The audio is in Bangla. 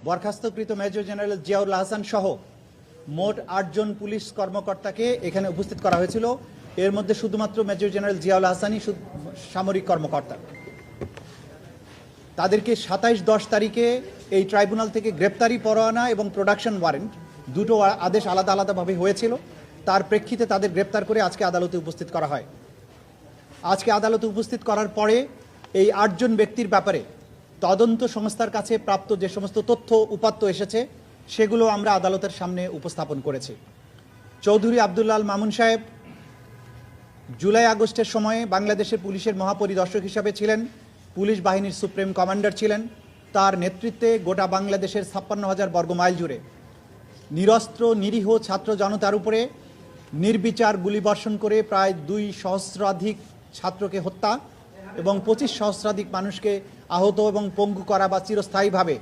বরখাস্তকৃত মেজর জেনারেল জিয়াউল হাসান সহ মোট ৮ জন পুলিশ কর্মকর্তাকে এখানে উপস্থিত করা হয়েছিল। এর মধ্যে শুধুমাত্র মেজর জেনারেল জিয়াউল হাসানই সামরিক কর্মকর্তা। তাদেরকে ২৭-১০ তারিখে এই ট্রাইব্যুনাল থেকে গ্রেপ্তারি পরোয়ানা এবং প্রোডাকশন ওয়ারেন্ট দুটো আদেশ আলাদা আলাদাভাবে হয়েছিল। তার প্রেক্ষিতে তাদের গ্রেপ্তার করে আজকে আদালতে উপস্থিত করা হয়। আজকে আদালতে উপস্থিত করার পরে এই ৮ জন ব্যক্তির ব্যাপারে তদন্ত সংস্থার কাছে প্রাপ্ত যে সমস্ত তথ্য উপাত্ত এসেছে সেগুলো আমরা আদালতের সামনে উপস্থাপন করেছি। চৌধুরী আবদুল্লাহ আল মামুন সাহেব জুলাই আগস্টের সময়ে বাংলাদেশের পুলিশের মহাপরিদর্শক হিসাবে ছিলেন, পুলিশ বাহিনীর সুপ্রিম কমান্ডার ছিলেন। তার নেতৃত্বে গোটা বাংলাদেশের ৫৬,০০০ বর্গমাইল জুড়ে নিরস্ত্র নিরীহ ছাত্র জনতার উপরে নির্বিচার গুলিবর্ষণ করে প্রায় ২ সহস্রাধিক ছাত্রকে হত্যা এবং ২৫ সহস্রাধিক মানুষকে আহত এবং পঙ্গু করা বা চিরস্থায়ীভাবে